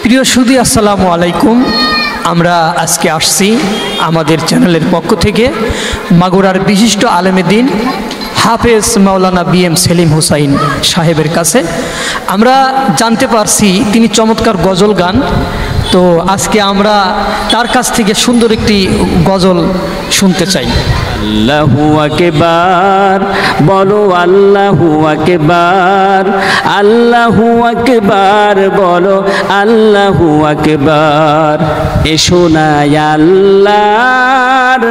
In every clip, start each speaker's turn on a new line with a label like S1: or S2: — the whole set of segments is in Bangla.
S1: প্রিয় সুধী, আসসালামু আলাইকুম। আমরা আজকে আসছি আমাদের চ্যানেলের পক্ষ থেকে মাগুরার বিশিষ্ট আলেমে দ্বীন হাফেজ মাওলানা BM সেলিম হুসাইন সাহেবের কাছে। আমরা জানতে পারছি তিনি চমৎকার গজল গান। তো আজকে আমরা তার কাছ থেকে সুন্দর একটি গজল শুনতে চাই।
S2: আল্লাহু আকবার, বলো আল্লাহু আকবার, আল্লাহু আকবার, বলো আল্লাহু আকবার। এসো না আল্লাহর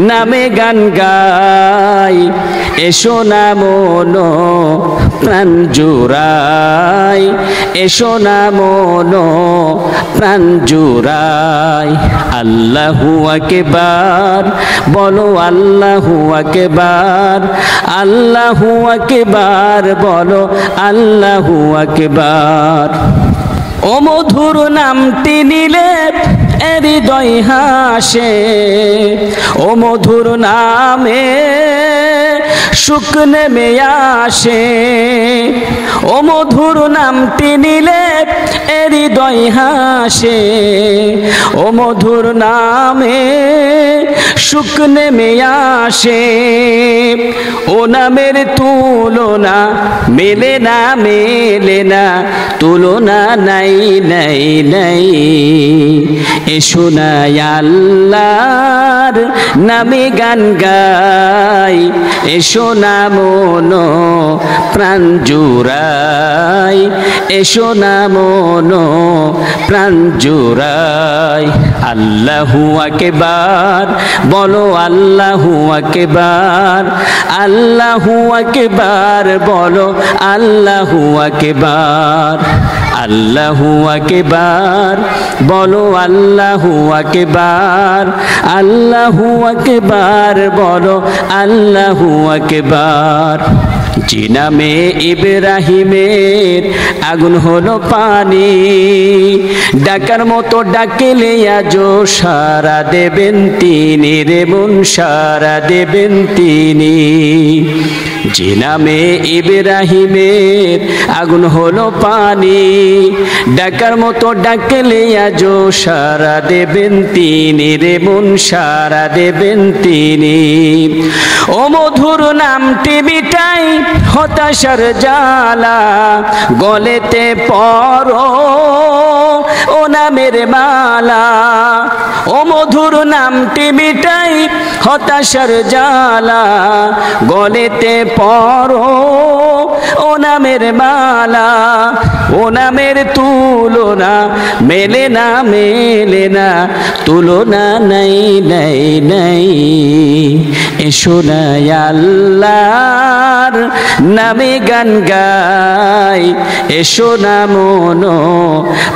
S2: নামে গান গাই, এসো না মনো প্রাণ জুড়াই, এসো না মনো প্রাণ জুড়াই। আল্লাহু আকবার, বলো আল্লাহু আকবার, আল্লাহু আকবার, বলো আল্লাহু আকবার। ও মধুর নামটি নিলে হৃদয় হাসে, ও মধুর নামে সুখ নেমে আসে, ও মধুর নামটি নিলে হৃদয় হাসে, ও মধুর নামে সুখ নেমে আসে। ও নামের তুলনা মেলে না, মেলে না, তুলনা নাই নাই নাই। এসো না আল্লাহর নামে গান গাই, এসো না মনো প্রাণ জুড়াই, এসো না মনো প্রাণ জুড়াই। আল্লাহু আকবার, বলো আল্লাহু আকবার, আল্লাহু আকবার, বলো আল্লাহু আকবার। আল্লাহু আকবার, বলো আল্লাহু আকবার, আল্লাহু আকবার, বলো আল্লাহু আকবার। যে নামে ইব্রাহিমের আগুন হলো পানি, ডাকার মতো ডাকলে আজও সারা দেবেন তিনি রে মন, সারা দেবেন তিনি। যে নামে ইব্রাহিমের আগুন হলো পানি, ডাকার মতো ডাকলে আজও সারা দেবেন তিনি রে মন, সারা দেবেন তিনি। ও মধুর নামটি মিটাই হতাশার জ্বালা, গলেতে পরো ও নামের মালা। ও মধুর নামটি মিটাই হতাশার জ্বালা, গলেতে পরো ও নামের মালা। ও নামের তুলনা মেলে না, মেলে না, তুলনা নাই নাই নাই। এসো না আল্লাহর নামে গান গাই, এসো না মনো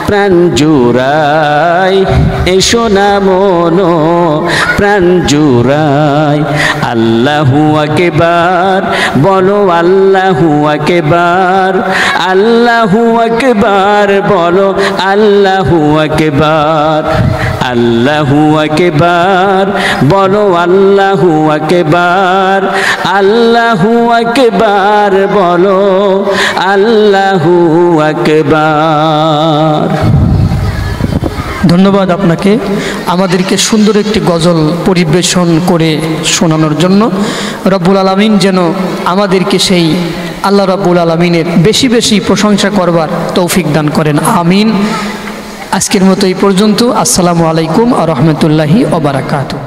S2: প্রাণ জুড়াই, এসো না মনো প্রাণ জুড়াই। আল্লাহু আকবার, বলো আল্লাহু আকবার, আল্লাহু আকবার, বলো আল্লাহু আকবার। আল্লাহু আকবার, বলো আল্লাহু আকবার, আল্লাহু আকবার, বলো আল্লাহু আকবার।
S1: ধন্যবাদ আপনাকে আমাদেরকে সুন্দর একটি গজল পরিবেশন করে শোনানোর জন্য। রব্বুল আলামিন যেন আমাদেরকে সেই আল্লাহ রব্বুল আলামিনের বেশি বেশি প্রশংসা করবার তৌফিক দান করেন, আমিন। আজকের মতো এই পর্যন্ত। আসসালামু আলাইকুম ওয়া রাহমাতুল্লাহি ওয়া বারাকাতুহু।